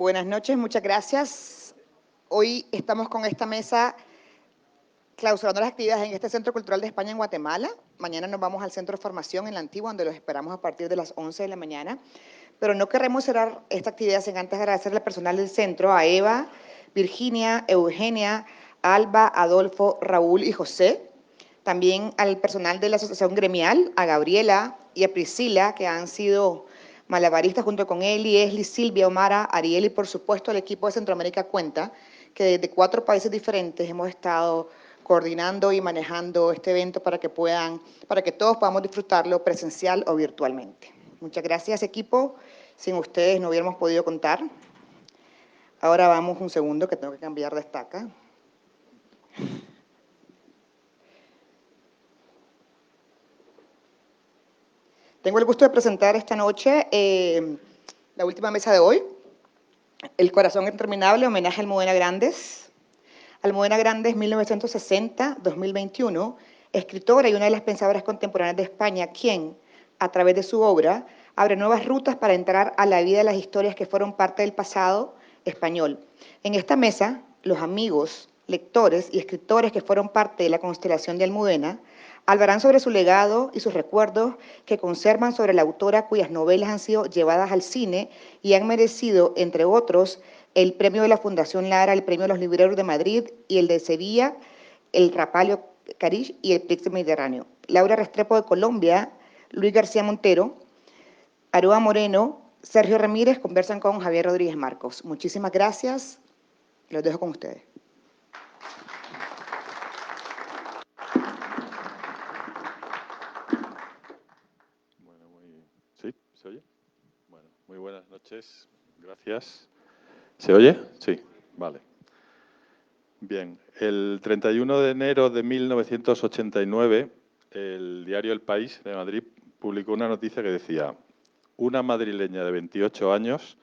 Buenas noches, muchas gracias. Hoy estamos con esta mesa clausurando las actividades en este Centro Cultural de España en Guatemala. Mañana nos vamos al Centro de Formación en la Antigua, donde los esperamos a partir de las 11 de la mañana. Pero no queremos cerrar esta actividad sin antes agradecerle al personal del centro, a Eva, Virginia, Eugenia, Alba, Adolfo, Raúl y José. También al personal de la Asociación Gremial, a Gabriela y a Priscila, que han sido malabaristas junto con Eli, Esli, Silvia, Omara, Ariel y por supuesto al equipo de Centroamérica Cuenta, que desde 4 países diferentes hemos estado coordinando y manejando este evento para que todos podamos disfrutarlo presencial o virtualmente. Muchas gracias, equipo. Sin ustedes no hubiéramos podido contar. Ahora vamos un segundo que tengo que cambiar de estaca. Tengo el gusto de presentar esta noche la última mesa de hoy, El corazón interminable, homenaje a Almudena Grandes. Almudena Grandes, 1960-2021, escritora y una de las pensadoras contemporáneas de España, quien, a través de su obra, abre nuevas rutas para entrar a la vida de las historias que fueron parte del pasado español. En esta mesa, los amigos, lectores y escritores que fueron parte de la constelación de Almudena hablarán sobre su legado y sus recuerdos que conservan sobre la autora cuyas novelas han sido llevadas al cine y han merecido, entre otros, el premio de la Fundación Lara, el premio de los Libreros de Madrid y el de Sevilla, el Rapallo Carish y el Prix Mediterráneo. Laura Restrepo de Colombia, Luis García Montero, Aroa Moreno, Sergio Ramírez conversan con Javier Rodríguez Marcos. Muchísimas gracias. Los dejo con ustedes. Bueno, ¿sí? ¿Se oye? Bueno, muy buenas noches. Gracias. ¿Se oye? Sí, vale. Bien, el 31 de enero de 1989, el diario El País de Madrid publicó una noticia que decía: una madrileña de 28 años,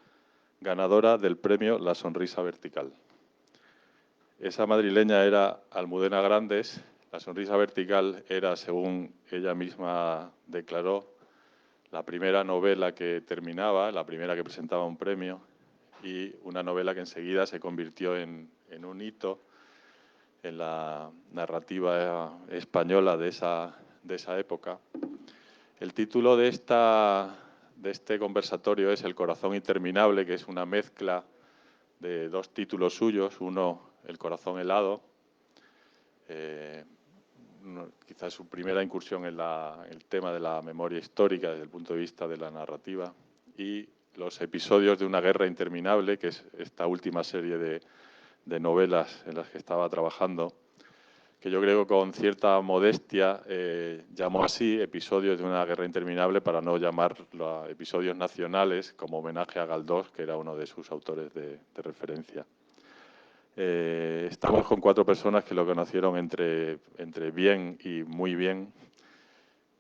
ganadora del premio La Sonrisa Vertical. Esa madrileña era Almudena Grandes. La Sonrisa Vertical era, según ella misma declaró, la primera novela que terminaba, la primera que presentaba un premio, y una novela que enseguida se convirtió en un hito en la narrativa española de esa época. El título de este conversatorio es El corazón interminable, que es una mezcla de 2 títulos suyos. Uno, El corazón helado, quizás su primera incursión en el tema de la memoria histórica desde el punto de vista de la narrativa, y Los episodios de una guerra interminable, que es esta última serie de novelas en las que estaba trabajando, que yo creo que con cierta modestia llamó así Episodios de una guerra interminable para no llamarlo episodios nacionales, como homenaje a Galdós, que era uno de sus autores de referencia. Estamos con 4 personas que lo conocieron entre bien y muy bien.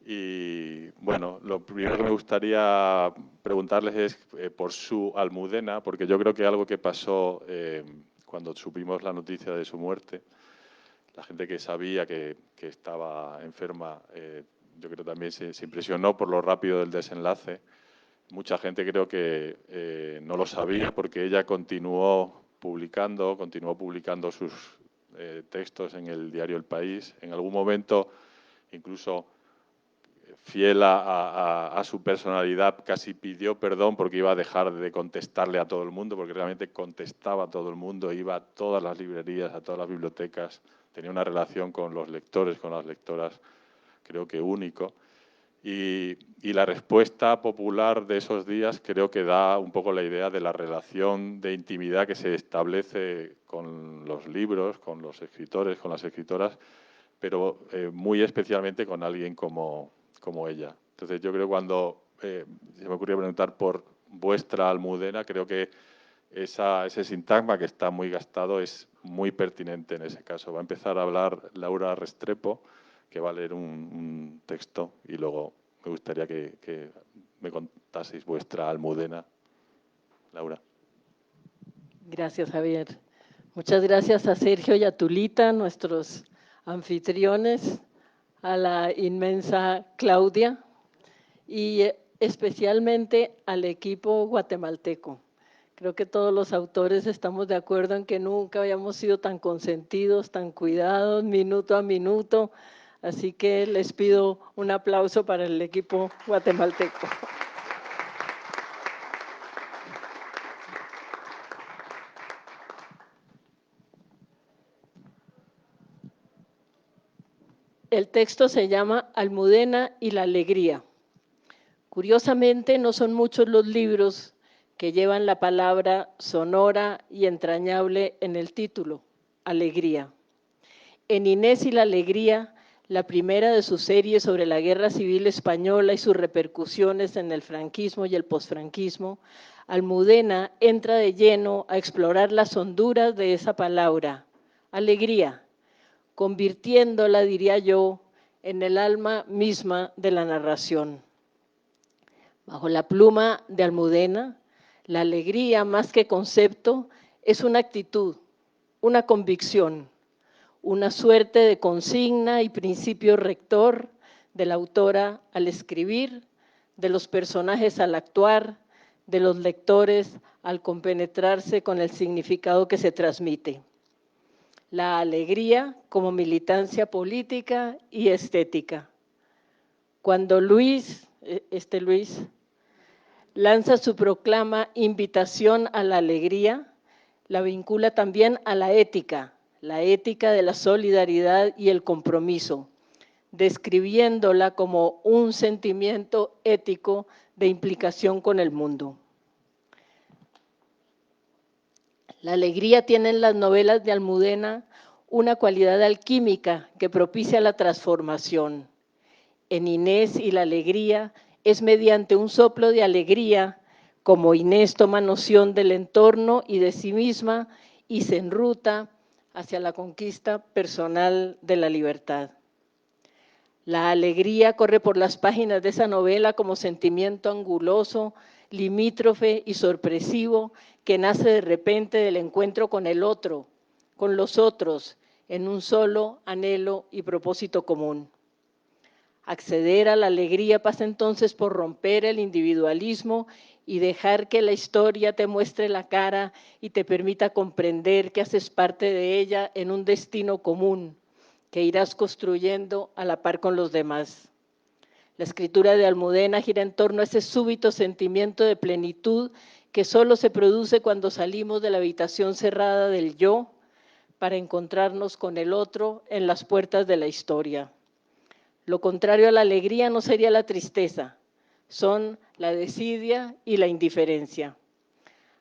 Y bueno, lo primero que me gustaría preguntarles es por su Almudena, porque yo creo que algo que pasó cuando supimos la noticia de su muerte, la gente que sabía que estaba enferma, yo creo también se impresionó por lo rápido del desenlace. Mucha gente creo que no lo sabía porque ella continuó publicando sus textos en el diario El País. En algún momento, incluso fiel a su personalidad, casi pidió perdón porque iba a dejar de contestarle a todo el mundo, porque realmente contestaba a todo el mundo, iba a todas las librerías, a todas las bibliotecas, tenía una relación con los lectores, con las lectoras, creo que único. Y la respuesta popular de esos días creo que da un poco la idea de la relación de intimidad que se establece con los libros, con los escritores, con las escritoras, pero muy especialmente con alguien como ella. Entonces yo creo que cuando se me ocurrió preguntar por vuestra Almudena, creo que ese sintagma que está muy gastado es muy pertinente en ese caso. Va a empezar a hablar Laura Restrepo, que va a leer un texto, y luego me gustaría que me contaseis vuestra Almudena. Laura. Gracias, Javier. Muchas gracias a Sergio y a Tulita, nuestros anfitriones, a la inmensa Claudia y especialmente al equipo guatemalteco, Creo que todos los autores estamos de acuerdo en que nunca habíamos sido tan consentidos, tan cuidados, minuto a minuto. Así que les pido un aplauso para el equipo guatemalteco. El texto se llama Almudena y la alegría. Curiosamente, no son muchos los libros que llevan la palabra sonora y entrañable en el título, alegría. En Inés y la alegría, la primera de sus series sobre la Guerra Civil Española y sus repercusiones en el franquismo y el posfranquismo, Almudena entra de lleno a explorar las honduras de esa palabra, alegría, convirtiéndola, diría yo, en el alma misma de la narración. Bajo la pluma de Almudena, la alegría, más que concepto, es una actitud, una convicción, una suerte de consigna y principio rector de la autora al escribir, de los personajes al actuar, de los lectores al compenetrarse con el significado que se transmite. La alegría como militancia política y estética. Cuando Luis lanza su proclama invitación a la alegría, la vincula también a la ética de la solidaridad y el compromiso, describiéndola como un sentimiento ético de implicación con el mundo. La alegría tiene en las novelas de Almudena una cualidad alquímica que propicia la transformación. En Inés y la alegría es mediante un soplo de alegría como Inés toma noción del entorno y de sí misma y se enruta hacia la conquista personal de la libertad. La alegría corre por las páginas de esa novela como sentimiento anguloso, limítrofe y sorpresivo que nace de repente del encuentro con el otro, con los otros, en un solo anhelo y propósito común. Acceder a la alegría pasa entonces por romper el individualismo y dejar que la historia te muestre la cara y te permita comprender que haces parte de ella en un destino común que irás construyendo a la par con los demás. La escritura de Almudena gira en torno a ese súbito sentimiento de plenitud que solo se produce cuando salimos de la habitación cerrada del yo para encontrarnos con el otro en las puertas de la historia. Lo contrario a la alegría no sería la tristeza, son la desidia y la indiferencia.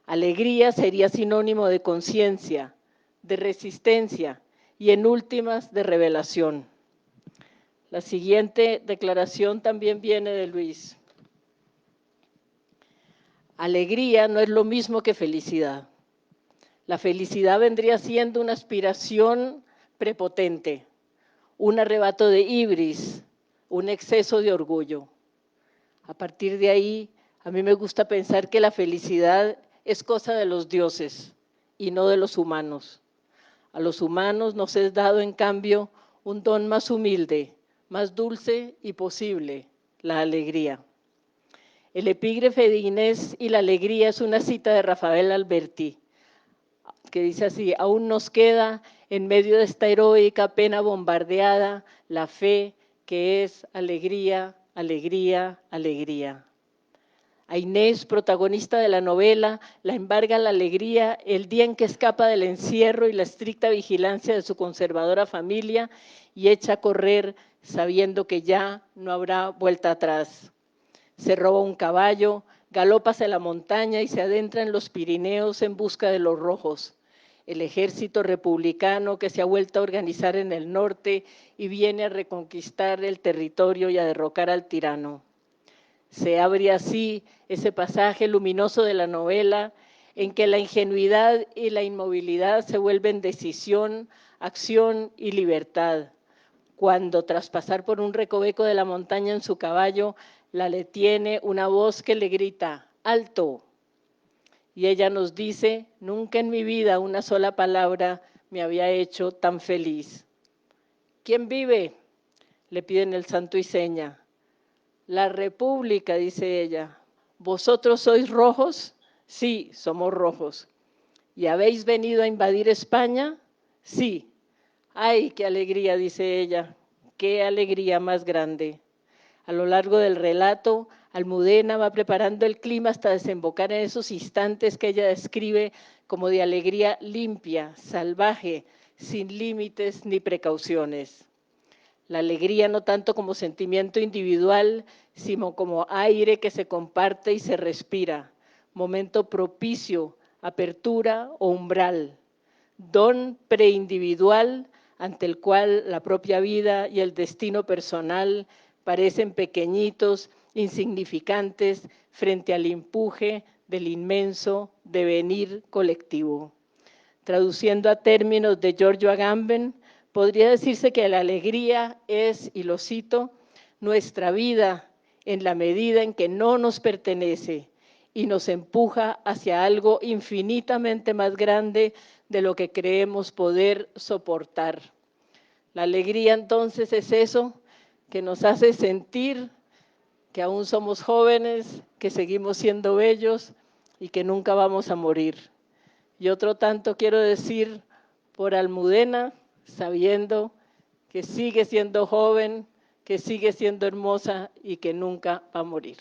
Alegría sería sinónimo de conciencia, de resistencia y en últimas de revelación. La siguiente declaración también viene de Luis. Alegría no es lo mismo que felicidad. La felicidad vendría siendo una aspiración prepotente, un arrebato de ibris, un exceso de orgullo. A partir de ahí, a mí me gusta pensar que la felicidad es cosa de los dioses y no de los humanos. A los humanos nos es dado, en cambio, un don más humilde, más dulce y posible, la alegría. El epígrafe de Inés y la alegría es una cita de Rafael Alberti, que dice así: aún nos queda en medio de esta heroica pena bombardeada la fe que es alegría, alegría, alegría. A Inés, protagonista de la novela, la embarga la alegría el día en que escapa del encierro y la estricta vigilancia de su conservadora familia y echa a correr sabiendo que ya no habrá vuelta atrás. Se roba un caballo, galopa hacia la montaña y se adentra en los Pirineos en busca de los rojos, el ejército republicano que se ha vuelto a organizar en el norte y viene a reconquistar el territorio y a derrocar al tirano. Se abre así ese pasaje luminoso de la novela en que la ingenuidad y la inmovilidad se vuelven decisión, acción y libertad. Cuando tras pasar por un recoveco de la montaña en su caballo, la detiene una voz que le grita, ¡alto! Y ella nos dice, nunca en mi vida una sola palabra me había hecho tan feliz. ¿Quién vive? Le piden el santo y seña. La República, dice ella. ¿Vosotros sois rojos? Sí, somos rojos. ¿Y habéis venido a invadir España? Sí. ¡Ay, qué alegría!, dice ella. ¡Qué alegría más grande! A lo largo del relato, Almudena va preparando el clima hasta desembocar en esos instantes que ella describe como de alegría limpia, salvaje, sin límites ni precauciones. La alegría no tanto como sentimiento individual, sino como aire que se comparte y se respira, momento propicio, apertura o umbral, don preindividual ante el cual la propia vida y el destino personal parecen pequeñitos, insignificantes frente al empuje del inmenso devenir colectivo. Traduciendo a términos de Giorgio Agamben, podría decirse que la alegría es, y lo cito, nuestra vida en la medida en que no nos pertenece y nos empuja hacia algo infinitamente más grande de lo que creemos poder soportar. La alegría entonces es eso que nos hace sentir que aún somos jóvenes, que seguimos siendo bellos y que nunca vamos a morir. Y otro tanto quiero decir por Almudena, sabiendo que sigue siendo joven, que sigue siendo hermosa y que nunca va a morir.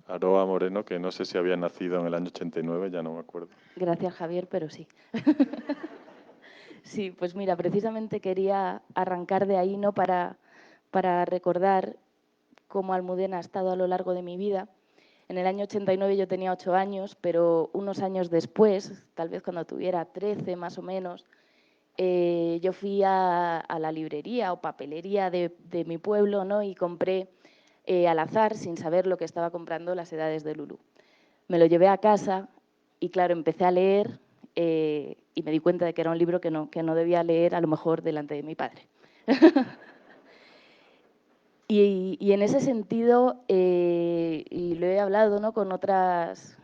Aroa Moreno, que no sé si había nacido en el año 89, ya no me acuerdo. Gracias, Javier, pero sí. Sí, pues mira, precisamente quería arrancar de ahí, ¿no? Para recordar cómo Almudena ha estado a lo largo de mi vida. En el año 89 yo tenía 8 años, pero unos años después, tal vez cuando tuviera 13 más o menos, yo fui a la librería o papelería de mi pueblo, ¿no? Y compré al azar, sin saber lo que estaba comprando, Las Edades de Lulú. Me lo llevé a casa y, claro, empecé a leer y me di cuenta de que era un libro que no debía leer, a lo mejor, delante de mi padre. Y en ese sentido, y lo he hablado, ¿no? Con otras,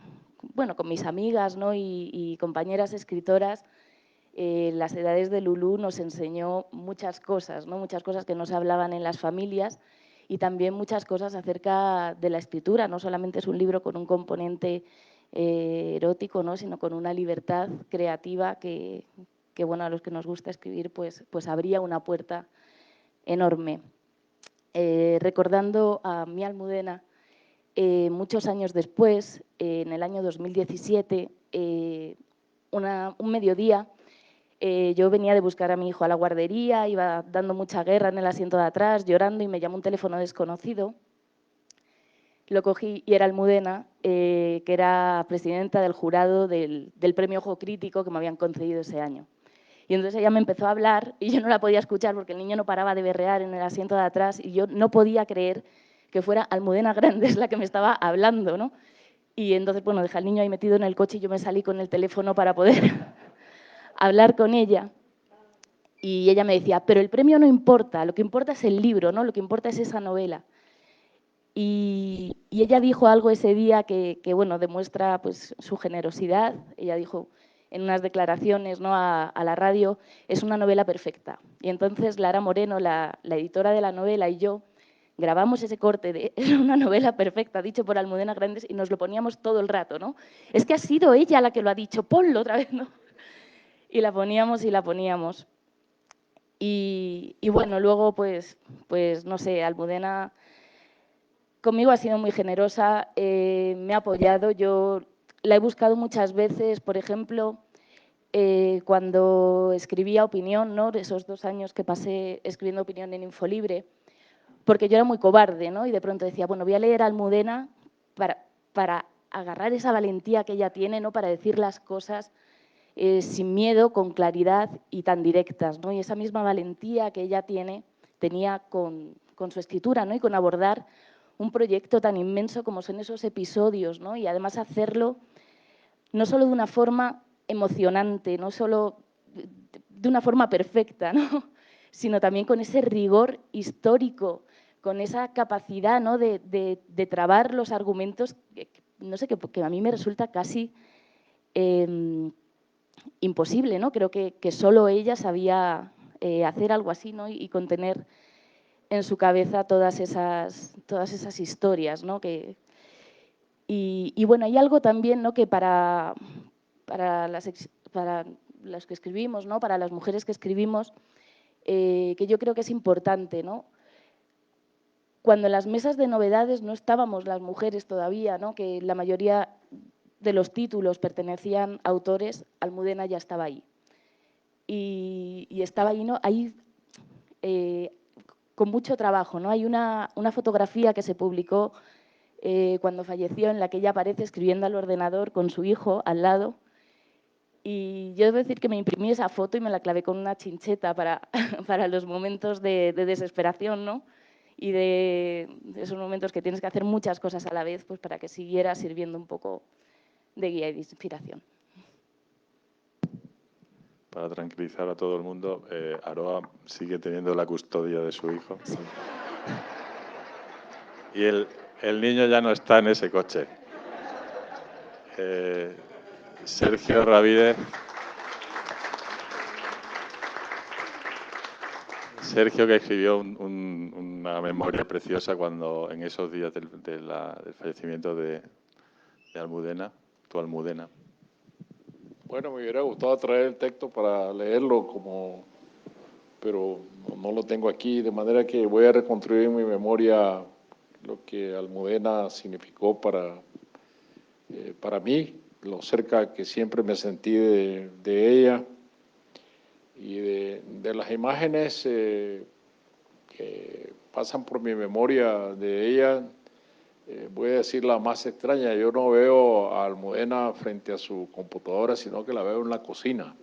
bueno, con mis amigas, ¿no? y compañeras escritoras, Las Edades de Lulú nos enseñó muchas cosas, ¿no? Muchas cosas que no se hablaban en las familias y también muchas cosas acerca de la escritura. No solamente es un libro con un componente erótico, ¿no? Sino con una libertad creativa que, bueno, a los que nos gusta escribir, pues abría una puerta enorme. Recordando a mi Almudena, muchos años después, en el año 2017, un mediodía, yo venía de buscar a mi hijo a la guardería, iba dando mucha guerra en el asiento de atrás, llorando, y me llamó un teléfono desconocido. Lo cogí y era Almudena, que era presidenta del jurado del Premio Ojo Crítico que me habían concedido ese año. Y entonces ella me empezó a hablar y yo no la podía escuchar porque el niño no paraba de berrear en el asiento de atrás y yo no podía creer que fuera Almudena Grandes la que me estaba hablando, ¿no? Y entonces, bueno, dejé al niño ahí metido en el coche y yo me salí con el teléfono para poder hablar con ella. Y ella me decía, pero el premio no importa, lo que importa es el libro, ¿no? Lo que importa es esa novela. Y ella dijo algo ese día que bueno, demuestra pues, su generosidad. Ella dijo en unas declaraciones, ¿no? a la radio, es una novela perfecta. Y entonces Lara Moreno, la editora de la novela, y yo grabamos ese corte de es una novela perfecta, dicho por Almudena Grandes, y nos lo poníamos todo el rato, ¿no? Es que ha sido ella la que lo ha dicho, ponlo otra vez, ¿no? Y la poníamos y la poníamos. Y bueno, luego, pues no sé, Almudena conmigo ha sido muy generosa, me ha apoyado. Yo la he buscado muchas veces, por ejemplo, cuando escribía opinión, ¿no? Esos 2 años que pasé escribiendo opinión en Infolibre, porque yo era muy cobarde, ¿no? Y de pronto decía, bueno, voy a leer a Almudena para agarrar esa valentía que ella tiene, ¿no? Para decir las cosas sin miedo, con claridad y tan directas, ¿no? Y esa misma valentía que ella tenía con su escritura, ¿no? Y con abordar un proyecto tan inmenso como son esos episodios, ¿no? Y además hacerlo no solo de una forma emocionante, no solo de una forma perfecta, ¿no? Sino también con ese rigor histórico, con esa capacidad, ¿no? de trabar los argumentos, no sé, que a mí me resulta casi imposible, ¿no? Creo que solo ella sabía hacer algo así, ¿no? Y contener en su cabeza todas esas historias, ¿no? Y bueno, hay algo también, ¿no? Que para las que escribimos, ¿no? Para las mujeres que escribimos, que yo creo que es importante, ¿no? Cuando en las mesas de novedades no estábamos las mujeres todavía, ¿no? Que la mayoría de los títulos pertenecían a autores, Almudena ya estaba ahí. Y estaba ahí, ¿no? Ahí con mucho trabajo, ¿no? Hay una fotografía que se publicó cuando falleció, en la que ella aparece escribiendo al ordenador con su hijo al lado. Y yo debo decir que me imprimí esa foto y me la clavé con una chincheta para los momentos de desesperación, ¿no? Y de esos momentos que tienes que hacer muchas cosas a la vez, pues para que siguiera sirviendo un poco de guía y de inspiración. Para tranquilizar a todo el mundo, Aroa sigue teniendo la custodia de su hijo. Sí. Y el niño ya no está en ese coche. Sergio Ramírez. Sergio, que escribió una memoria preciosa cuando en esos días del fallecimiento de Almudena, tu Almudena. Bueno, me hubiera gustado traer el texto para leerlo, pero no lo tengo aquí, de manera que voy a reconstruir en mi memoria lo que Almudena significó para mí, lo cerca que siempre me sentí de ella y de las imágenes que pasan por mi memoria de ella. Voy a decir la más extraña, yo no veo a Almudena frente a su computadora, sino que la veo en la cocina.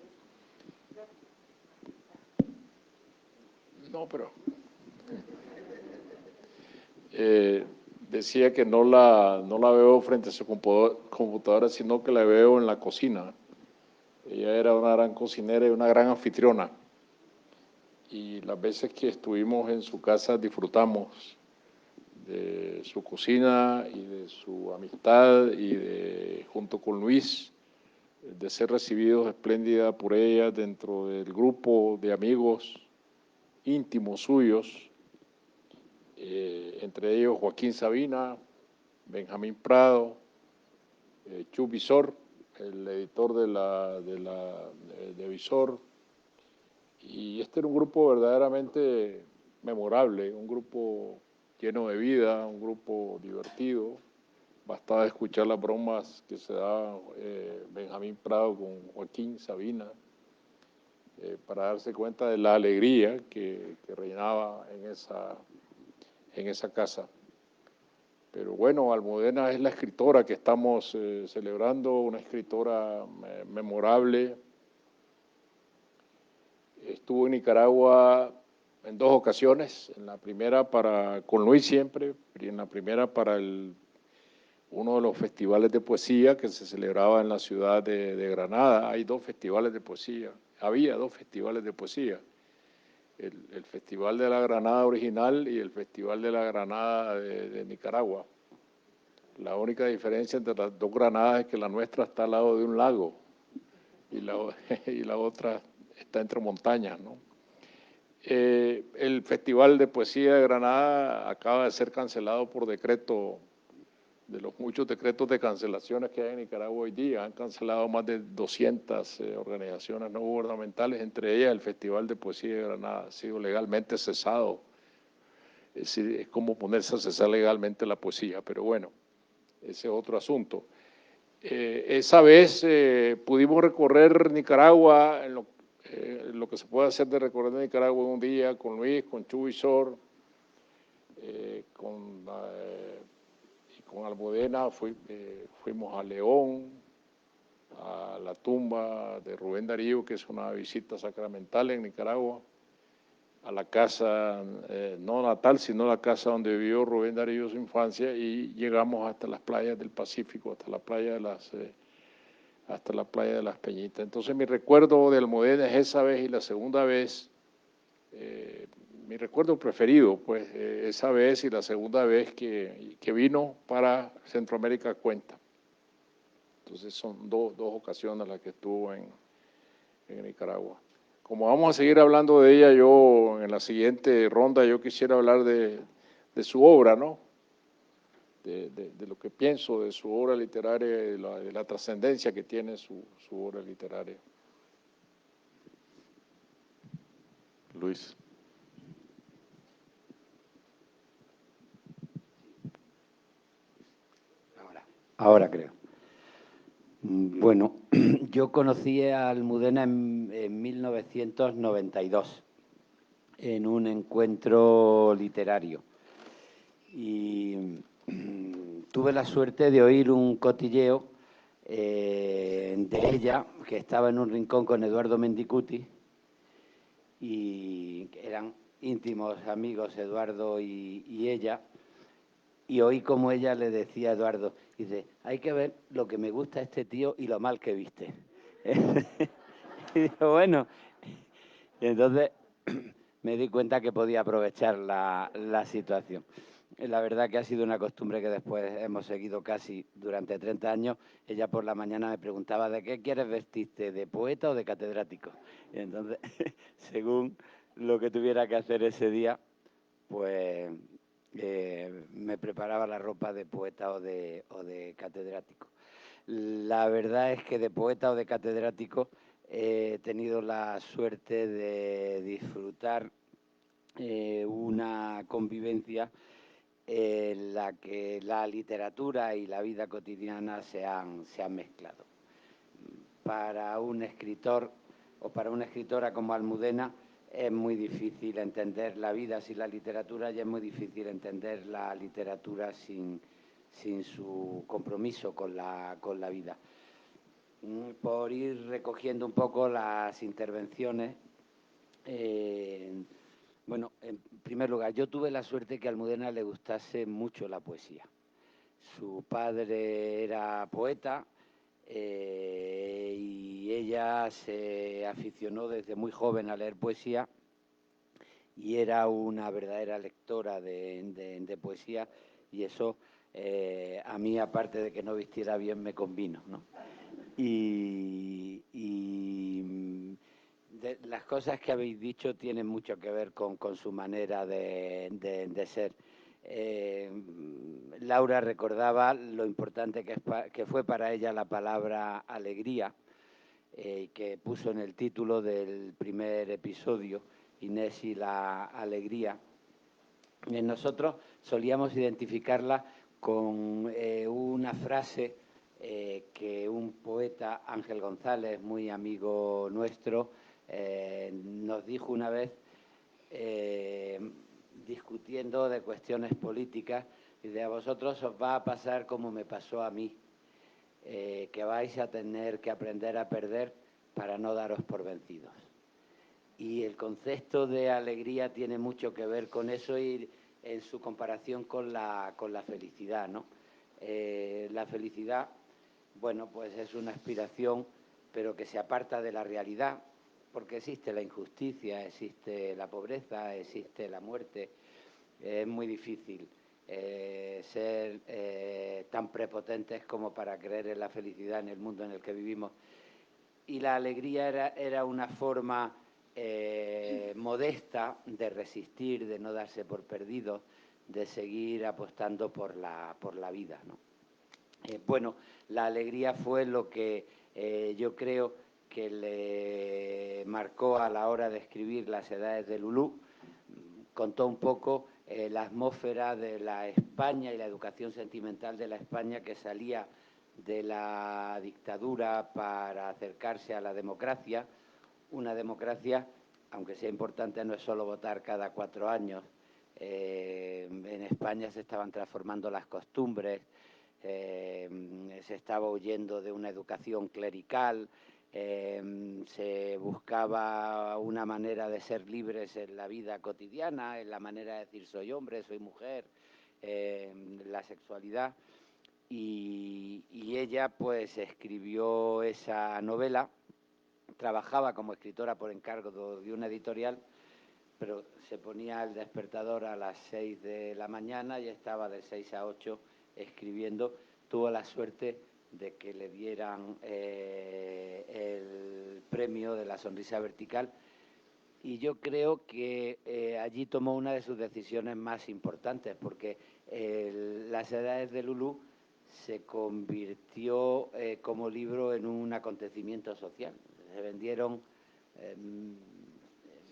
No, pero decía que no la veo frente a su computadora, sino que la veo en la cocina. Ella era una gran cocinera y una gran anfitriona. Y las veces que estuvimos en su casa disfrutamos de su cocina y de su amistad y junto con Luis, de ser recibidos espléndida por ella dentro del grupo de amigos íntimos suyos, entre ellos Joaquín Sabina, Benjamín Prado, Chu Visor, el editor de Visor. Y este era un grupo verdaderamente memorable, un grupo lleno de vida, un grupo divertido. Bastaba escuchar las bromas que se daba Benjamín Prado con Joaquín Sabina para darse cuenta de la alegría que reinaba en esa casa. Pero bueno, Almudena es la escritora que estamos celebrando, una escritora memorable. Estuvo en Nicaragua en 2 ocasiones, en la primera con Luis siempre, y en la primera para uno de los festivales de poesía que se celebraba en la ciudad de Granada. Hay 2 festivales de poesía, había 2 festivales de poesía, el Festival de la Granada original y el Festival de la Granada de Nicaragua. La única diferencia entre las 2 Granadas es que la nuestra está al lado de un lago y la otra está entre montañas, ¿no? El Festival de Poesía de Granada acaba de ser cancelado por decreto, de los muchos decretos de cancelaciones que hay en Nicaragua hoy día. Han cancelado más de 200 organizaciones no gubernamentales, entre ellas el Festival de Poesía de Granada. Ha sido legalmente cesado. Es decir, es como ponerse a cesar legalmente la poesía, pero bueno, ese es otro asunto. Esa vez pudimos recorrer Nicaragua en lo que se puede hacer de recorrer Nicaragua en un día, con Luis, con Chu Visor, con Almudena, fuimos a León, a la tumba de Rubén Darío, que es una visita sacramental en Nicaragua, a la casa, no natal, sino la casa donde vivió Rubén Darío su infancia, y llegamos hasta las playas del Pacífico, hasta la playa de las Peñitas. Entonces mi recuerdo de Almudena es esa vez, y la segunda vez, mi recuerdo preferido, pues esa vez y la segunda vez que vino para Centroamérica cuenta. Entonces son dos ocasiones las que estuvo en en Nicaragua. Como vamos a seguir hablando de ella, yo en la siguiente ronda yo quisiera hablar de su obra, ¿no? De lo que pienso de su obra literaria y de la trascendencia que tiene su obra literaria. Luis. Ahora creo. Bueno, yo conocí a Almudena en 1992 en un encuentro literario y tuve la suerte de oír un cotilleo de ella, que estaba en un rincón con Eduardo Mendicuti, y eran íntimos amigos Eduardo y ella, y oí como ella le decía a Eduardo, dice, hay que ver lo que me gusta a este tío y lo mal que viste. Y digo, bueno, y entonces me di cuenta que podía aprovechar la situación. La verdad que ha sido una costumbre que después hemos seguido casi durante 30 años. Ella por la mañana me preguntaba, ¿de qué quieres vestirte? ¿De poeta o de catedrático? Y entonces, según lo que tuviera que hacer ese día, pues me preparaba la ropa de poeta o de catedrático. La verdad es que de poeta o de catedrático he tenido la suerte de disfrutar una convivencia en la que la literatura y la vida cotidiana se han mezclado. Para un escritor o para una escritora como Almudena es muy difícil entender la vida sin la literatura y es muy difícil entender la literatura sin su compromiso con la vida. Por ir recogiendo un poco las intervenciones, bueno, en primer lugar, yo tuve la suerte que a Almudena le gustase mucho la poesía. Su padre era poeta y ella se aficionó desde muy joven a leer poesía y era una verdadera lectora de poesía, y eso a mí, aparte de que no vistiera bien, me convino, ¿no? Y las cosas que habéis dicho tienen mucho que ver con su manera de ser. Laura recordaba lo importante que fue para ella la palabra alegría, que puso en el título del primer episodio, Inés y la alegría. Nosotros solíamos identificarla con una frase que un poeta, Ángel González, muy amigo nuestro, nos dijo una vez, discutiendo de cuestiones políticas, y de a vosotros os va a pasar como me pasó a mí, que vais a tener que aprender a perder para no daros por vencidos. Y el concepto de alegría tiene mucho que ver con eso y en su comparación con la felicidad, ¿no? La felicidad, bueno, pues es una aspiración, pero que se aparta de la realidad, porque existe la injusticia, existe la pobreza, existe la muerte. Es muy difícil ser tan prepotentes como para creer en la felicidad en el mundo en el que vivimos. Y la alegría era una forma modesta de resistir, de no darse por perdido, de seguir apostando por la vida, ¿no? Bueno, la alegría fue lo que yo creo que le marcó a la hora de escribir Las edades de Lulú. Contó un poco la atmósfera de la España y la educación sentimental de la España que salía de la dictadura para acercarse a la democracia. Una democracia, aunque sea importante, no es solo votar cada 4 años. En España se estaban transformando las costumbres, se estaba huyendo de una educación clerical, se buscaba una manera de ser libres en la vida cotidiana, en la manera de decir soy hombre, soy mujer, la sexualidad. Y ella pues escribió esa novela, trabajaba como escritora por encargo de una editorial, pero se ponía el despertador a las 6 de la mañana y estaba de 6 a 8 escribiendo. Tuvo la suerte de que le dieran el premio premio de la sonrisa vertical, y yo creo que allí tomó una de sus decisiones más importantes, porque Las edades de Lulú se convirtió como libro en un acontecimiento social. Se vendieron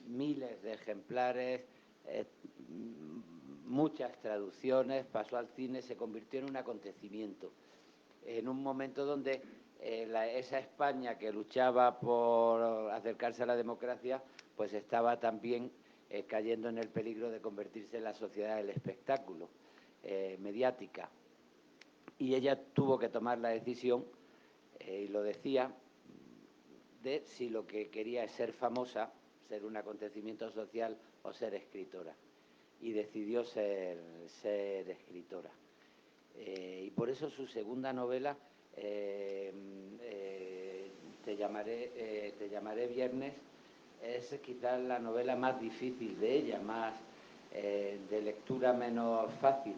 miles de ejemplares, muchas traducciones, pasó al cine, se convirtió en un acontecimiento. En un momento donde esa España que luchaba por acercarse a la democracia, pues estaba también cayendo en el peligro de convertirse en la sociedad del espectáculo, mediática. Y ella tuvo que tomar la decisión, y lo decía, de si lo que quería es ser famosa, ser un acontecimiento social o ser escritora. Y decidió ser escritora. Y por eso su segunda novela, Te llamaré Viernes, es quizás la novela más difícil de ella, más de lectura menos fácil,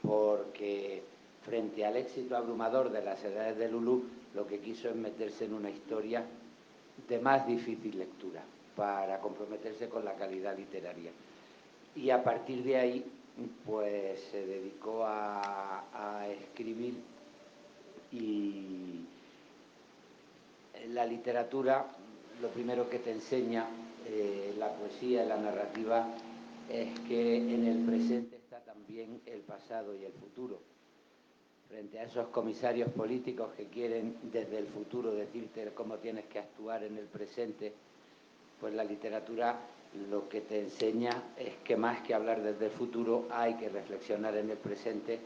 porque frente al éxito abrumador de Las edades de Lulú, lo que quiso es meterse en una historia de más difícil lectura, para comprometerse con la calidad literaria. Y a partir de ahí, pues se dedicó a escribir, y la literatura, lo primero que te enseña la poesía y la narrativa es que en el presente está también el pasado y el futuro. Frente a esos comisarios políticos que quieren desde el futuro decirte cómo tienes que actuar en el presente, pues la literatura lo que te enseña es que más que hablar desde el futuro hay que reflexionar en el presente,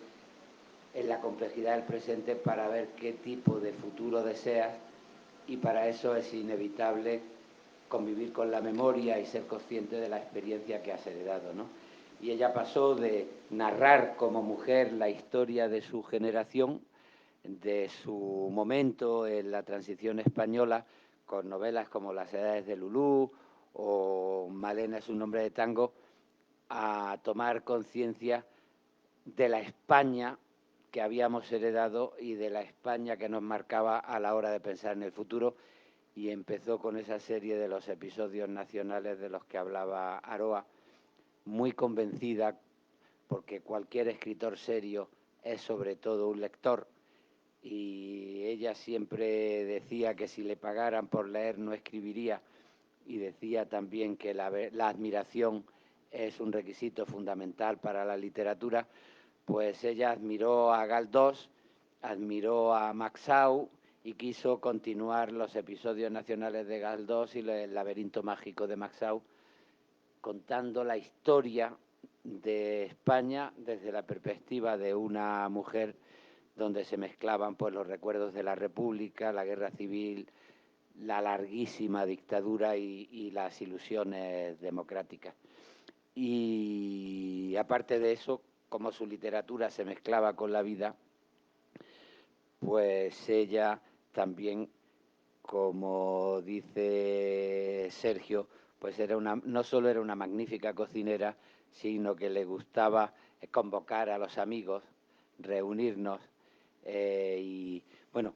en la complejidad del presente, para ver qué tipo de futuro deseas, y para eso es inevitable convivir con la memoria y ser consciente de la experiencia que has heredado, ¿no? Y ella pasó de narrar como mujer la historia de su generación, de su momento en la transición española, con novelas como Las edades de Lulú o Malena es un nombre de tango, a tomar conciencia de la España que habíamos heredado y de la España que nos marcaba a la hora de pensar en el futuro, y empezó con esa serie de los episodios nacionales de los que hablaba Aroa, muy convencida, porque cualquier escritor serio es sobre todo un lector, y ella siempre decía que si le pagaran por leer no escribiría, y decía también que la admiración es un requisito fundamental para la literatura. Pues ella admiró a Galdós, admiró a Maxau y quiso continuar los episodios nacionales de Galdós y el laberinto mágico de Maxau, contando la historia de España desde la perspectiva de una mujer, donde se mezclaban pues los recuerdos de la República, la Guerra Civil, la larguísima dictadura y las ilusiones democráticas. Y aparte de eso, como su literatura se mezclaba con la vida, pues ella también, como dice Sergio, pues no solo era una magnífica cocinera, sino que le gustaba convocar a los amigos, reunirnos, y bueno,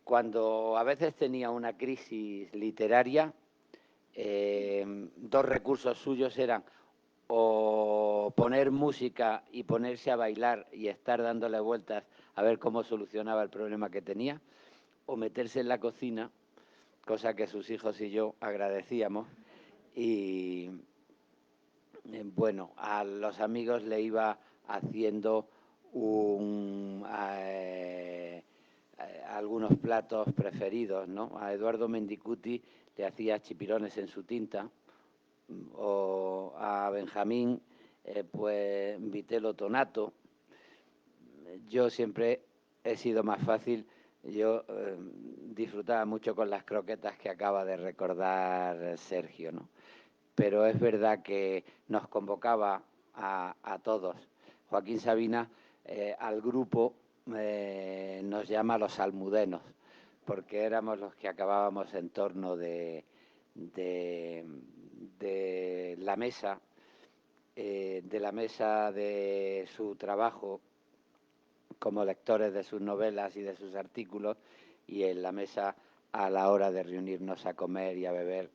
cuando a veces tenía una crisis literaria, dos recursos suyos eran o poner música y ponerse a bailar y estar dándole vueltas a ver cómo solucionaba el problema que tenía, o meterse en la cocina, cosa que sus hijos y yo agradecíamos, y bueno, a los amigos le iba haciendo algunos platos preferidos, ¿no? A Eduardo Mendicuti le hacía chipirones en su tinta, o a Benjamín, pues vitelo tonato. Yo siempre he sido más fácil, yo disfrutaba mucho con las croquetas que acaba de recordar Sergio, ¿no? Pero es verdad que nos convocaba a todos. Joaquín Sabina, al grupo, nos llama los almudenos, porque éramos los que acabábamos en torno de la mesa, de su trabajo como lectores de sus novelas y de sus artículos, y en la mesa a la hora de reunirnos a comer y a beber,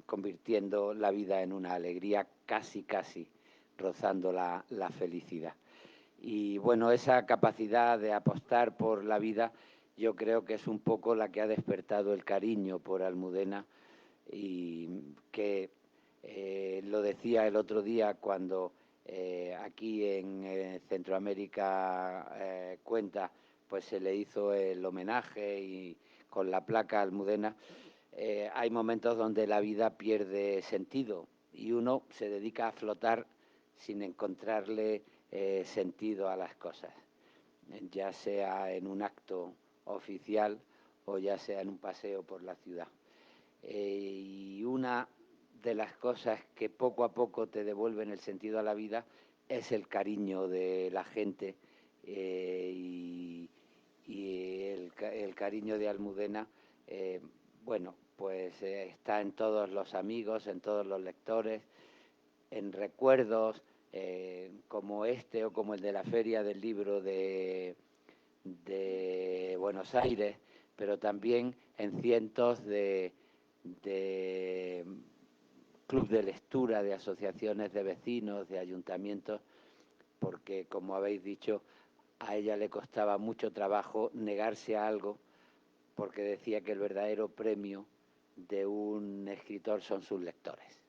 convirtiendo la vida en una alegría, casi rozando la felicidad. Y bueno, esa capacidad de apostar por la vida yo creo que es un poco la que ha despertado el cariño por Almudena, y que lo decía el otro día cuando aquí en Centroamérica Cuenta pues se le hizo el homenaje y con la placa Almudena. Hay momentos donde la vida pierde sentido y uno se dedica a flotar sin encontrarle sentido a las cosas, ya sea en un acto oficial o ya sea en un paseo por la ciudad. Y una de las cosas que poco a poco te devuelven el sentido a la vida es el cariño de la gente, y el cariño de Almudena, bueno, pues está en todos los amigos, en todos los lectores, en recuerdos como este o como el de la Feria del Libro de Buenos Aires, pero también en cientos de clubes de lectura, de asociaciones de vecinos, de ayuntamientos, porque, como habéis dicho, a ella le costaba mucho trabajo negarse a algo, porque decía que el verdadero premio de un escritor son sus lectores.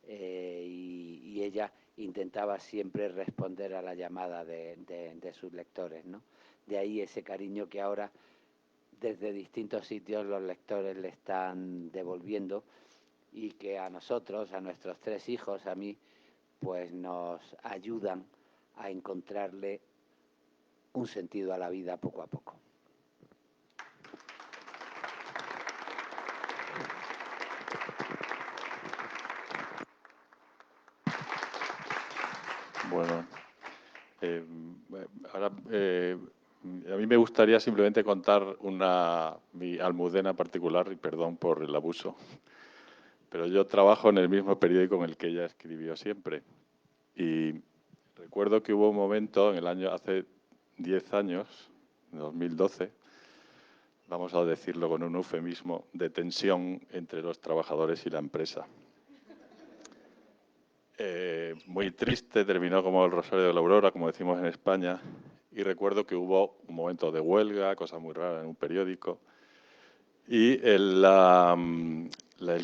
Y ella intentaba siempre responder a la llamada de sus lectores, ¿no? De ahí ese cariño que ahora desde distintos sitios los lectores le están devolviendo, y que a nosotros, a nuestros 3 hijos, a mí, pues nos ayudan a encontrarle un sentido a la vida poco a poco. Bueno, ahora a mí me gustaría simplemente contar mi Almudena particular, y perdón por el abuso, pero yo trabajo en el mismo periódico en el que ella escribió siempre. Y recuerdo que hubo un momento hace 10 años, en 2012, vamos a decirlo con un eufemismo, de tensión entre los trabajadores y la empresa. Muy triste, terminó como el Rosario de la Aurora, como decimos en España, y recuerdo que hubo un momento de huelga, cosa muy rara en un periódico, y el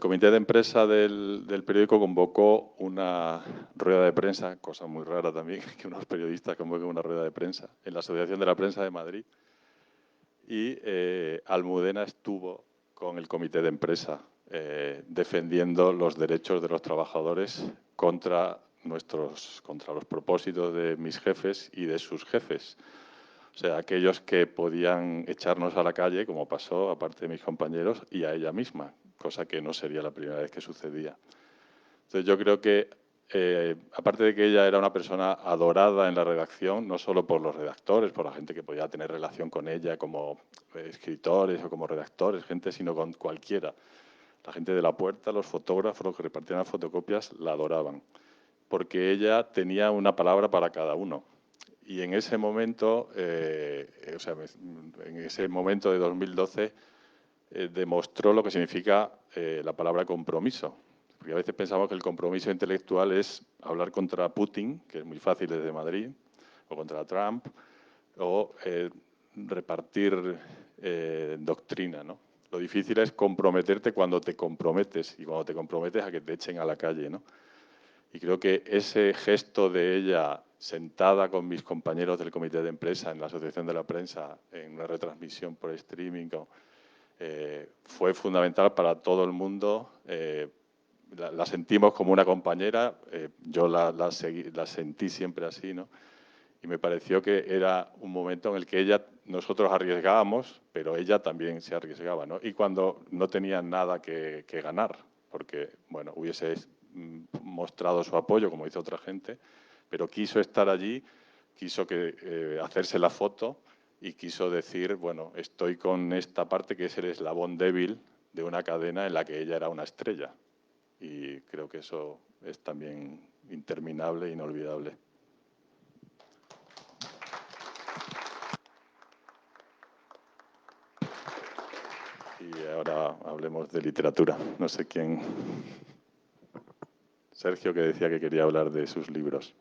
comité de empresa del periódico convocó una rueda de prensa, cosa muy rara también, que unos periodistas convoquen una rueda de prensa, en la Asociación de la Prensa de Madrid, y Almudena estuvo con el comité de empresa defendiendo los derechos de los trabajadores contra los propósitos de mis jefes y de sus jefes. O sea, aquellos que podían echarnos a la calle, como pasó, aparte de mis compañeros, y a ella misma, cosa que no sería la primera vez que sucedía. Entonces yo creo que, aparte de que ella era una persona adorada en la redacción, no solo por los redactores, por la gente que podía tener relación con ella como escritores o como redactores, sino con cualquiera. La gente de la puerta, los fotógrafos, los que repartían las fotocopias, la adoraban, porque ella tenía una palabra para cada uno. Y en ese momento, en ese momento de 2012, demostró lo que significa la palabra compromiso. Porque a veces pensamos que el compromiso intelectual es hablar contra Putin, que es muy fácil desde Madrid, o contra Trump, o repartir doctrina, ¿no? Lo difícil es comprometerte cuando te comprometes, y cuando te comprometes a que te echen a la calle, ¿no? Y creo que ese gesto de ella sentada con mis compañeros del comité de empresa en la Asociación de la Prensa, en una retransmisión por streaming, fue fundamental para todo el mundo. La sentimos como una compañera, yo la sentí siempre así, ¿no? Y me pareció que era un momento en el que nosotros arriesgábamos, pero ella también se arriesgaba, ¿no? Y cuando no tenía nada que ganar, porque, bueno, hubiese mostrado su apoyo, como hizo otra gente, pero quiso estar allí, quiso hacerse la foto y quiso decir, bueno, estoy con esta parte que es el eslabón débil de una cadena en la que ella era una estrella. Y creo que eso es también interminable e inolvidable. Y ahora hablemos de literatura. No sé quién... Sergio, que decía que quería hablar de sus libros.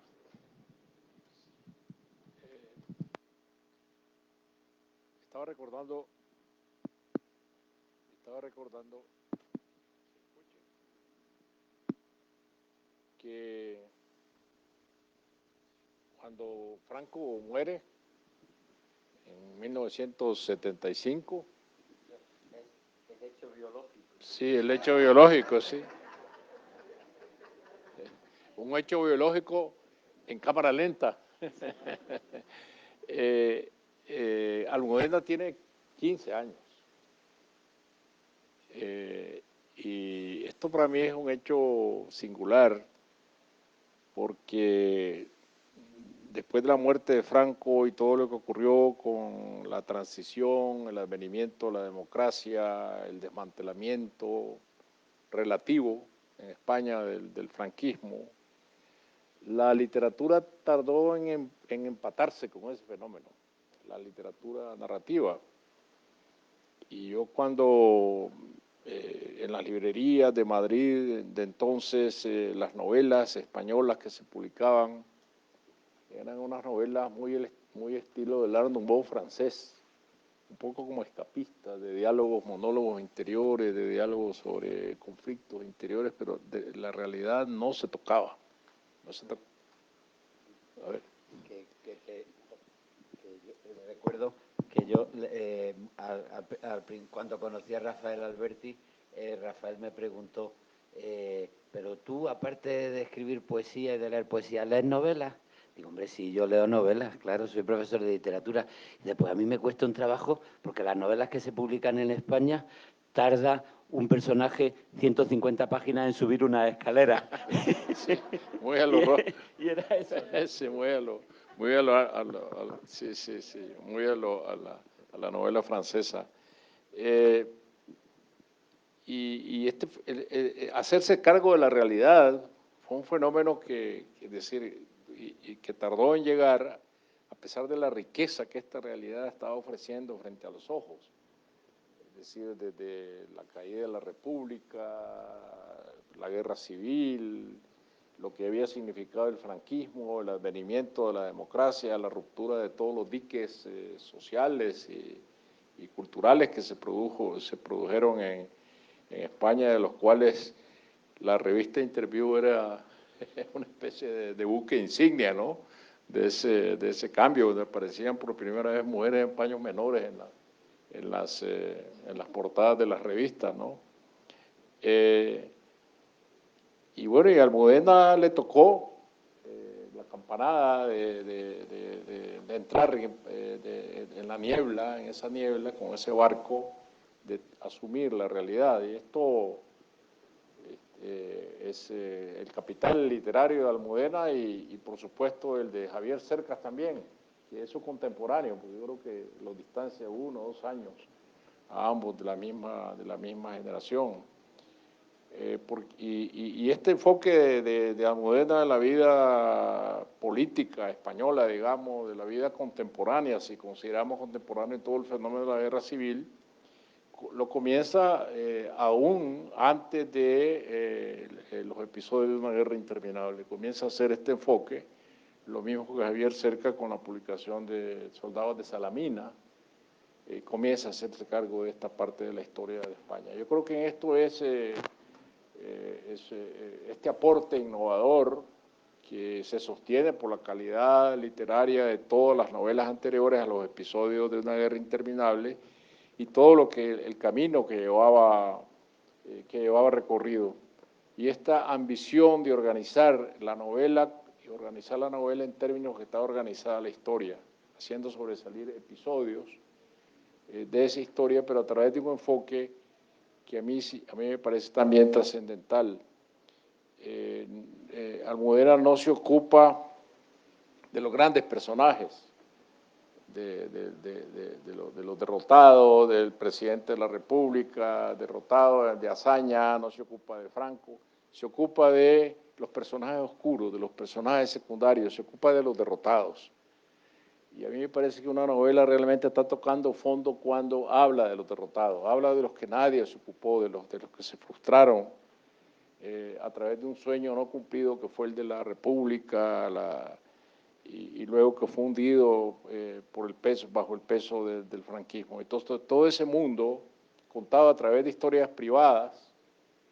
Estaba recordando que cuando Franco muere en 1975, El hecho biológico. sí, el hecho biológico, sí. Un hecho biológico en cámara lenta. Almudena tiene 15 años. Y esto para mí es un hecho singular, porque después de la muerte de Franco y todo lo que ocurrió con la transición, el advenimiento de la democracia, el desmantelamiento relativo en España del franquismo, la literatura tardó en empatarse con ese fenómeno, la literatura narrativa. Y yo cuando en las librerías de Madrid, de entonces, las novelas españolas que se publicaban, eran unas novelas muy estilo del Art Nouveau francés, un poco como escapistas, de diálogos, monólogos interiores, de diálogos sobre conflictos interiores, pero la realidad no se tocaba. A ver. Recuerdo que yo, cuando conocí a Rafael Alberti, Rafael me preguntó, pero tú, aparte de escribir poesía y de leer poesía, ¿lees novelas? Digo, hombre, sí, yo leo novelas, claro, soy profesor de literatura. Y después a mí me cuesta un trabajo, porque las novelas que se publican en España tarda un personaje 150 páginas en subir una escalera. Sí, muy al horror. Y era eso. Sí, muy a la novela francesa. Hacerse cargo de la realidad fue un fenómeno que tardó en llegar, a pesar de la riqueza que esta realidad estaba ofreciendo frente a los ojos. Es decir, desde la caída de la República, la guerra civil, lo que había significado el franquismo, el advenimiento de la democracia, la ruptura de todos los diques sociales y culturales que se produjeron en España, de los cuales la revista Interview era una especie de buque insignia, ¿no? De ese cambio, donde aparecían por primera vez mujeres en paños menores en las portadas de las revistas, ¿no? Y bueno, y a Almudena le tocó la campanada de entrar en la niebla, en esa niebla, con ese barco, de asumir la realidad. Y esto es el capital literario de Almudena y por supuesto el de Javier Cercas también, que es su contemporáneo, porque yo creo que los distancia 1 o 2 años a ambos de la misma generación. Y este enfoque de Almudena en la vida política española, digamos, de la vida contemporánea, si consideramos contemporáneo todo el fenómeno de la guerra civil, lo comienza aún antes de los episodios de una guerra interminable. Comienza a hacer este enfoque, lo mismo que Javier Cercas con la publicación de Soldados de Salamina, comienza a hacerse cargo de esta parte de la historia de España. Yo creo que en esto es este aporte innovador que se sostiene por la calidad literaria de todas las novelas anteriores a los episodios de una guerra interminable y todo lo que el camino que llevaba recorrido. Y esta ambición de organizar la novela en términos que está organizada la historia, haciendo sobresalir episodios de esa historia, pero a través de un enfoque que a mí me parece también trascendental. Almudena no se ocupa de los grandes personajes, de los derrotados, del presidente de la República, derrotado de Azaña, no se ocupa de Franco, se ocupa de los personajes oscuros, de los personajes secundarios, se ocupa de los derrotados. Y a mí me parece que una novela realmente está tocando fondo cuando habla de los derrotados, habla de los que nadie se ocupó, de los que se frustraron a través de un sueño no cumplido que fue el de la República, y luego que fue hundido por el peso, bajo el peso del franquismo. Entonces, todo ese mundo contado a través de historias privadas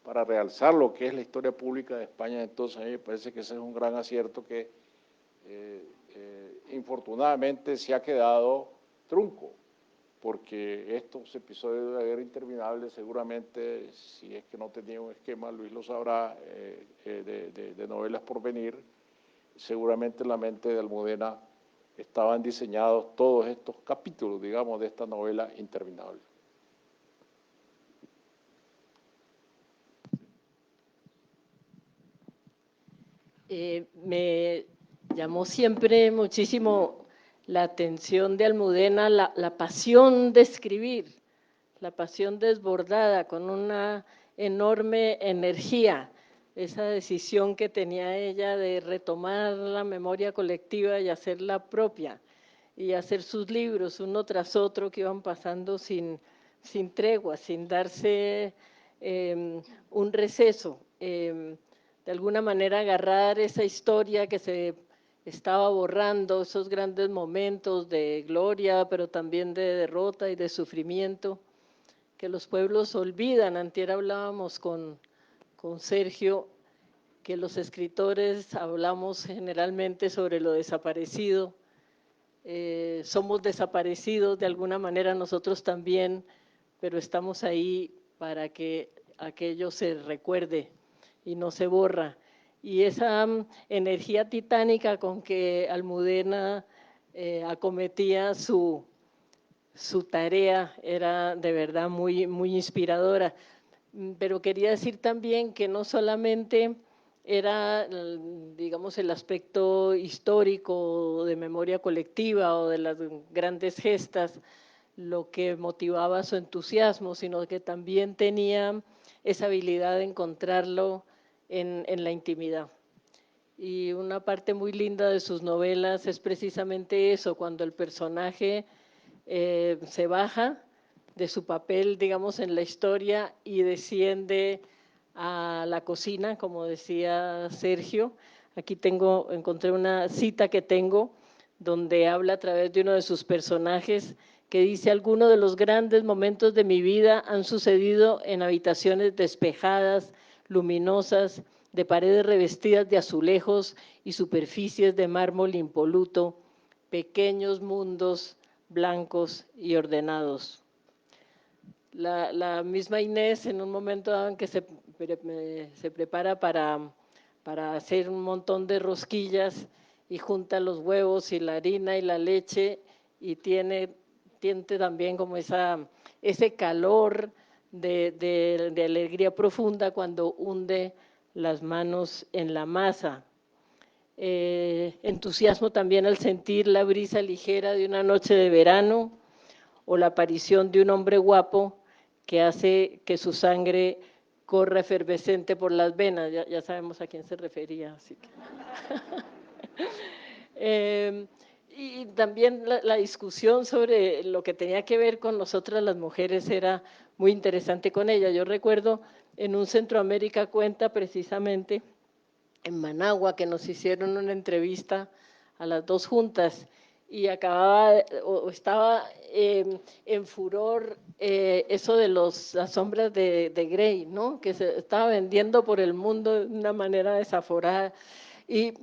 para realzar lo que es la historia pública de España. Entonces, a mí me parece que ese es un gran acierto que infortunadamente se ha quedado trunco, porque estos episodios de la guerra interminable seguramente, si es que no tenía un esquema, Luis lo sabrá, de novelas por venir, seguramente en la mente de Almudena estaban diseñados todos estos capítulos, digamos, de esta novela interminable. Me llamó siempre muchísimo la atención de Almudena, la pasión de escribir, la pasión desbordada, con una enorme energía, esa decisión que tenía ella de retomar la memoria colectiva y hacerla propia, y hacer sus libros uno tras otro que iban pasando sin tregua, sin darse un receso. De alguna manera agarrar esa historia que se estaba borrando, esos grandes momentos de gloria, pero también de derrota y de sufrimiento, que los pueblos olvidan. Antier hablábamos con Sergio, que los escritores hablamos generalmente sobre lo desaparecido, somos desaparecidos de alguna manera nosotros también, pero estamos ahí para que aquello se recuerde y no se borra. Y esa energía titánica con que Almudena acometía su tarea era de verdad muy, muy inspiradora. Pero quería decir también que no solamente era, digamos, el aspecto histórico de memoria colectiva o de las grandes gestas lo que motivaba su entusiasmo, sino que también tenía esa habilidad de encontrarlo en la intimidad. Y una parte muy linda de sus novelas es precisamente eso, cuando el personaje se baja de su papel, digamos, en la historia y desciende a la cocina, como decía Sergio. Aquí encontré una cita que tengo donde habla a través de uno de sus personajes que dice: algunos de los grandes momentos de mi vida han sucedido en habitaciones despejadas, luminosas, de paredes revestidas de azulejos y superficies de mármol impoluto, pequeños mundos blancos y ordenados. La misma Inés, en un momento dado en que se prepara para hacer un montón de rosquillas y junta los huevos y la harina y la leche, y tiene también como ese calor de alegría profunda cuando hunde las manos en la masa. Entusiasmo también al sentir la brisa ligera de una noche de verano o la aparición de un hombre guapo que hace que su sangre corra efervescente por las venas. Ya sabemos a quién se refería. Así que. Y también la discusión sobre lo que tenía que ver con nosotras las mujeres era muy interesante con ella. Yo recuerdo en un Centroamérica Cuenta, precisamente en Managua, que nos hicieron una entrevista a las dos juntas, y estaba en furor eso de las sombras de Grey, ¿no? Que se estaba vendiendo por el mundo de una manera desaforada, y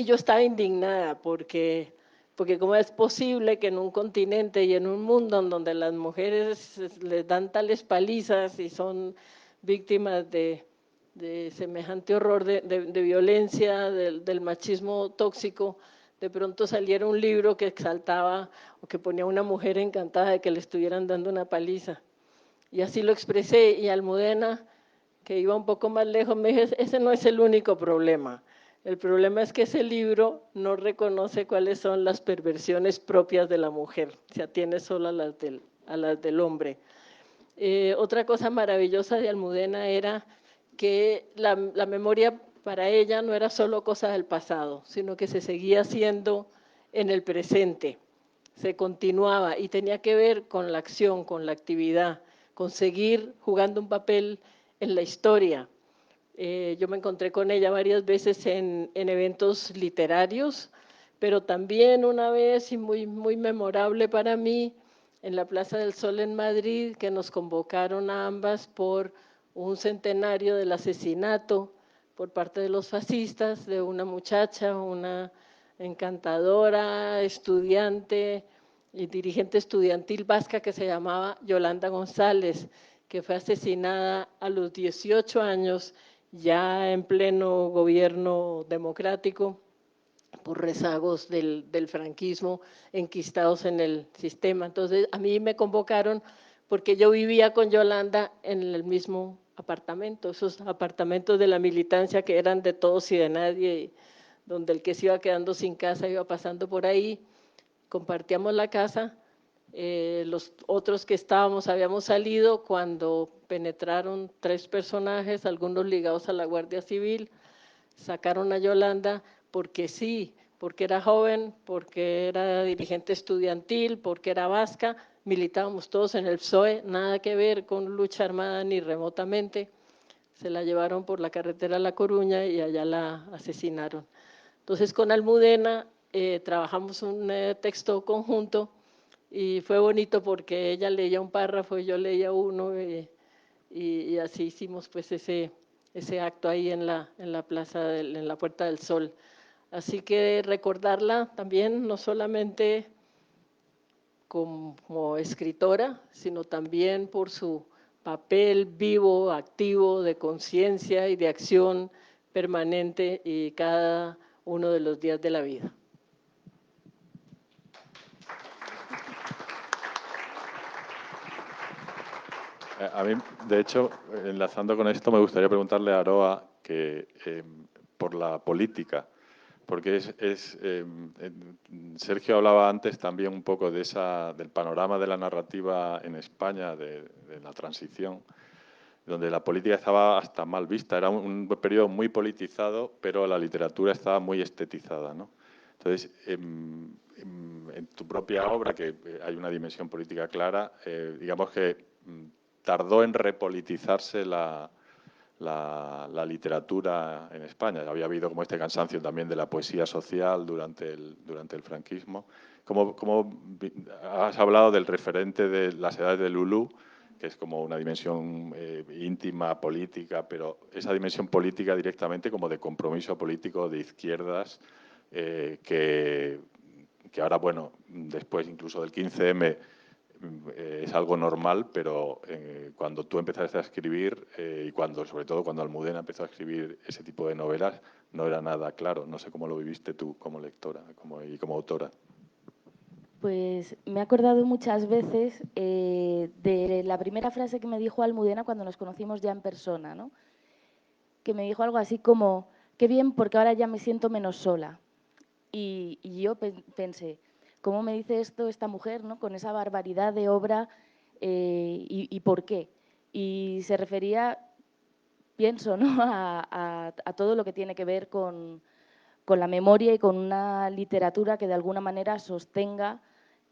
yo estaba indignada porque cómo es posible que en un continente y en un mundo en donde las mujeres les dan tales palizas y son víctimas de semejante horror de violencia, del machismo tóxico, de pronto saliera un libro que exaltaba o que ponía a una mujer encantada de que le estuvieran dando una paliza. Y así lo expresé, y Almudena, que iba un poco más lejos, me dijo: ese no es el único problema. El problema es que ese libro no reconoce cuáles son las perversiones propias de la mujer, se atiene solo a las del hombre. Otra cosa maravillosa de Almudena era que la memoria para ella no era solo cosa del pasado, sino que se seguía haciendo en el presente. se continuaba y tenía que ver con la acción, con la actividad, con seguir jugando un papel en la historia. Yo me encontré con ella varias veces en eventos literarios, pero también una vez, y muy memorable para mí, en la Plaza del Sol en Madrid, que nos convocaron a ambas por un centenario del asesinato por parte de los fascistas de una muchacha, una encantadora estudiante y dirigente estudiantil vasca que se llamaba Yolanda González, que fue asesinada a los 18 años, ya en pleno gobierno democrático, por rezagos del franquismo enquistados en el sistema. Entonces, a mí me convocaron porque yo vivía con Yolanda en el mismo apartamento, esos apartamentos de la militancia que eran de todos y de nadie, donde el que se iba quedando sin casa iba pasando por ahí, compartíamos la casa. Los otros que estábamos habíamos salido cuando penetraron 3 personajes, algunos ligados a la Guardia Civil, sacaron a Yolanda porque sí, porque era joven, porque era dirigente estudiantil, porque era vasca, militábamos todos en el PSOE, nada que ver con lucha armada ni remotamente. Se la llevaron por la carretera a La Coruña y allá la asesinaron. Entonces con Almudena trabajamos un texto conjunto y fue bonito porque ella leía un párrafo y yo leía uno y así hicimos pues ese acto ahí en la plaza, en la Puerta del Sol. Así que recordarla también no solamente como escritora, sino también por su papel vivo, activo, de conciencia y de acción permanente y cada uno de los días de la vida. A mí, de hecho, enlazando con esto, me gustaría preguntarle a Aroa que, por la política, porque Sergio hablaba antes también un poco del panorama de la narrativa en España, de la transición, donde la política estaba hasta mal vista. Era un periodo muy politizado, pero la literatura estaba muy estetizada, ¿no? Entonces, en tu propia obra, que hay una dimensión política clara, digamos que tardó en repolitizarse la literatura en España. Había habido como este cansancio también de la poesía social durante el franquismo. ¿Cómo has hablado del referente de las edades de Lulú, que es como una dimensión íntima, política, pero esa dimensión política directamente como de compromiso político de izquierdas, que ahora, bueno, después incluso del 15M, es algo normal, pero cuando tú empezaste a escribir y sobre todo cuando Almudena empezó a escribir ese tipo de novelas, no era nada claro. No sé cómo lo viviste tú como lectora y como autora. Pues me he acordado muchas veces de la primera frase que me dijo Almudena cuando nos conocimos ya en persona, ¿no? Que me dijo algo así como, qué bien, porque ahora ya me siento menos sola. Y yo pensé, ¿cómo me dice esto esta mujer, ¿no? Con esa barbaridad de obra y por qué? Y se refería, pienso, ¿no? a todo lo que tiene que ver con la memoria y con una literatura que de alguna manera sostenga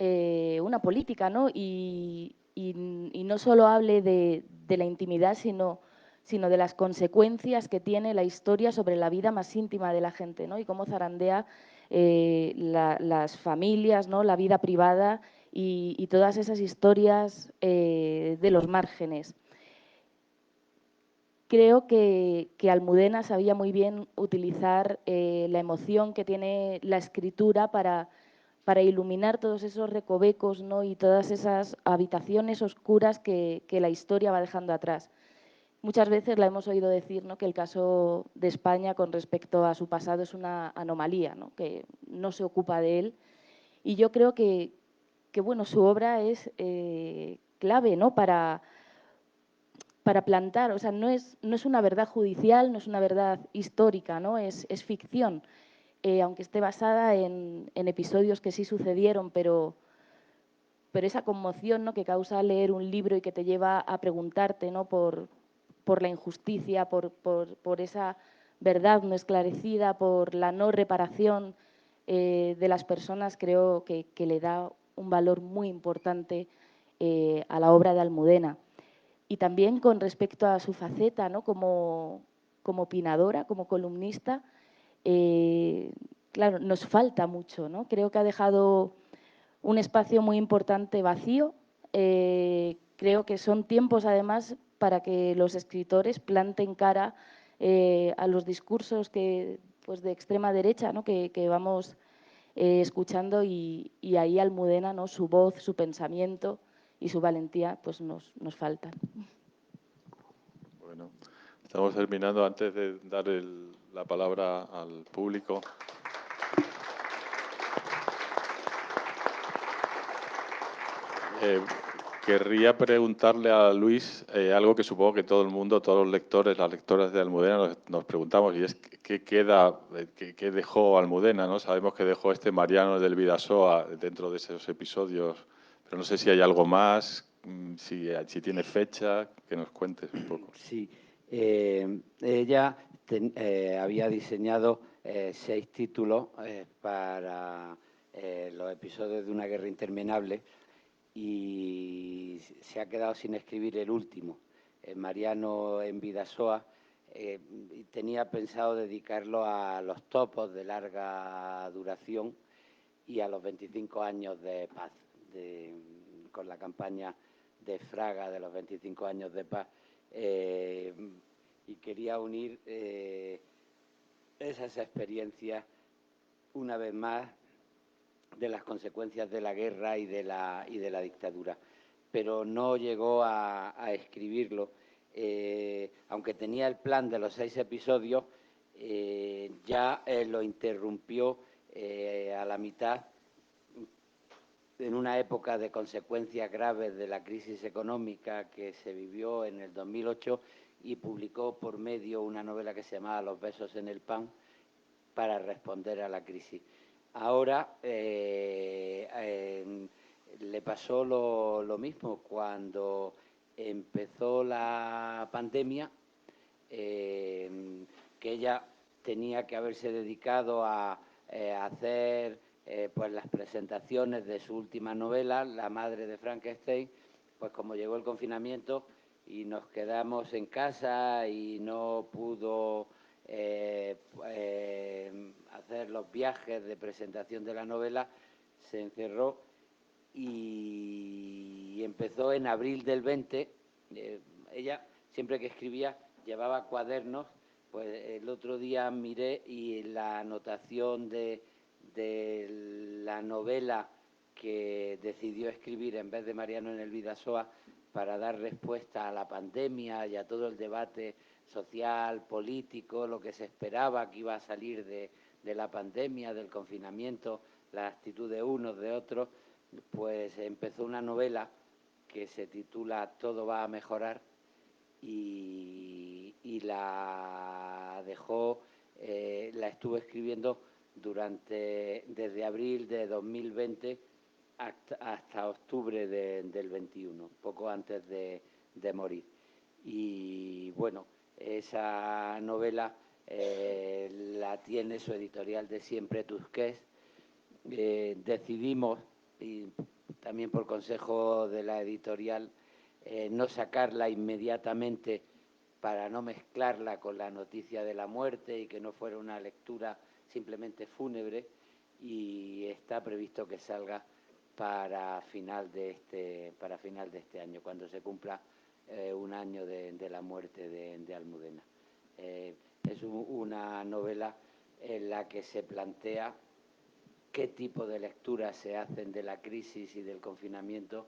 una política, ¿no? Y no solo hable de la intimidad, sino de las consecuencias que tiene la historia sobre la vida más íntima de la gente, ¿no? Y cómo zarandea las familias, ¿no? La vida privada y todas esas historias de los márgenes. Creo que Almudena sabía muy bien utilizar la emoción que tiene la escritura para iluminar todos esos recovecos, ¿no? Y todas esas habitaciones oscuras que la historia va dejando atrás. Muchas veces la hemos oído decir, ¿no? Que el caso de España con respecto a su pasado es una anomalía, ¿no? Que no se ocupa de él. Y yo creo que bueno, su obra es clave, ¿no? Para plantar, o sea, no es una verdad judicial, no es una verdad histórica, ¿no? Es ficción, aunque esté basada en episodios que sí sucedieron, pero esa conmoción, ¿no? Que causa leer un libro y que te lleva a preguntarte, ¿no? por la injusticia, por esa verdad no esclarecida, por la no reparación de las personas, creo que le da un valor muy importante a la obra de Almudena. Y también con respecto a su faceta, ¿no? como opinadora, como columnista, claro, nos falta mucho, ¿no? Creo que ha dejado un espacio muy importante vacío. Creo que son tiempos, además, para que los escritores planten cara a los discursos pues de extrema derecha, ¿no? que vamos escuchando, y ahí Almudena, ¿no? Su voz, su pensamiento y su valentía pues nos faltan. Bueno, estamos terminando. Antes de dar la palabra al público, querría preguntarle a Luis algo que supongo que todo el mundo, todos los lectores, las lectoras de Almudena nos preguntamos, y es qué queda, qué dejó Almudena, ¿no? Sabemos que dejó este Mariano del Vidasoa dentro de esos episodios, pero no sé si hay algo más, si tiene fecha, que nos cuentes un poco. Sí, ella había diseñado 6 títulos para los episodios de Una guerra interminable, y se ha quedado sin escribir el último, Mariano en Vidasoa. Tenía pensado dedicarlo a los topos de larga duración y a los 25 años de paz, con la campaña de Fraga de los 25 años de paz. Y quería unir esas experiencias, una vez más, de las consecuencias de la guerra y de la dictadura, pero no llegó a escribirlo. Aunque tenía el plan de los 6 episodios, ya lo interrumpió a la mitad, en una época de consecuencias graves de la crisis económica que se vivió en el 2008, y publicó por medio una novela que se llamaba Los besos en el pan para responder a la crisis. Ahora le pasó lo mismo cuando empezó la pandemia, que ella tenía que haberse dedicado a hacer pues las presentaciones de su última novela, La madre de Frankenstein. Pues como llegó el confinamiento y nos quedamos en casa y no pudo hacer los viajes de presentación de la novela, se encerró y empezó en abril del 20. Ella, siempre que escribía, llevaba cuadernos. Pues el otro día miré y la anotación de la novela que decidió escribir en vez de Mariano en el Vidasoa para dar respuesta a la pandemia y a todo el debate social, político, lo que se esperaba que iba a salir de la pandemia, del confinamiento, la actitud de unos, de otros, pues empezó una novela que se titula Todo va a mejorar, y la dejó, la estuvo escribiendo desde abril de 2020 hasta octubre del 21, poco antes de morir. Y bueno, esa novela la tiene su editorial de siempre, Tusquets. Decidimos, y también por consejo de la editorial, no sacarla inmediatamente para no mezclarla con la noticia de la muerte y que no fuera una lectura simplemente fúnebre, y está previsto que salga para final de este año, cuando se cumpla un año de la muerte de Almudena. Es una novela en la que se plantea qué tipo de lecturas se hacen de la crisis y del confinamiento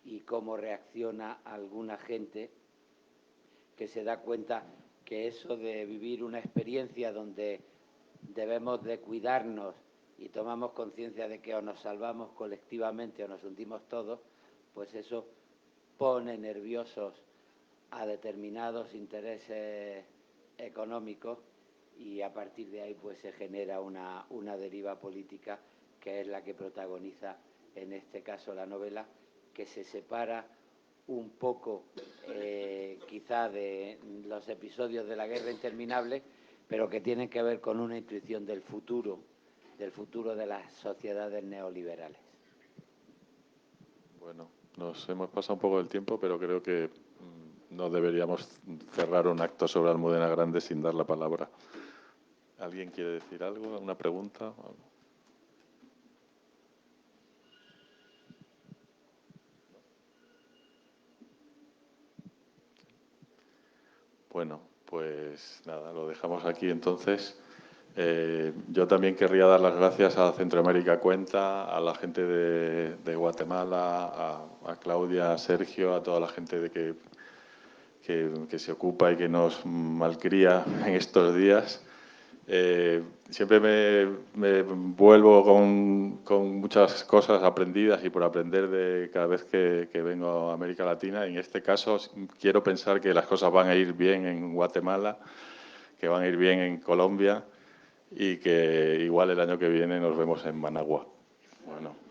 y cómo reacciona alguna gente que se da cuenta que eso de vivir una experiencia donde debemos de cuidarnos y tomamos conciencia de que o nos salvamos colectivamente o nos hundimos todos, pues eso pone nerviosos a determinados intereses económicos, y a partir de ahí pues se genera una deriva política que es la que protagoniza en este caso la novela, que se separa un poco quizá de los episodios de La guerra interminable, pero que tienen que ver con una intuición del futuro de las sociedades neoliberales. Bueno, nos hemos pasado un poco del tiempo, pero creo que no deberíamos cerrar un acto sobre Almudena Grandes sin dar la palabra. ¿Alguien quiere decir algo? ¿Una pregunta? Bueno, pues nada, lo dejamos aquí entonces. Yo también querría dar las gracias a Centroamérica Cuenta, a la gente de Guatemala, a Claudia, a Sergio, a toda la gente que se ocupa y que nos malcría en estos días. Siempre me vuelvo con muchas cosas aprendidas y por aprender de cada vez que vengo a América Latina. En este caso, quiero pensar que las cosas van a ir bien en Guatemala, que van a ir bien en Colombia y que igual el año que viene nos vemos en Managua. Bueno.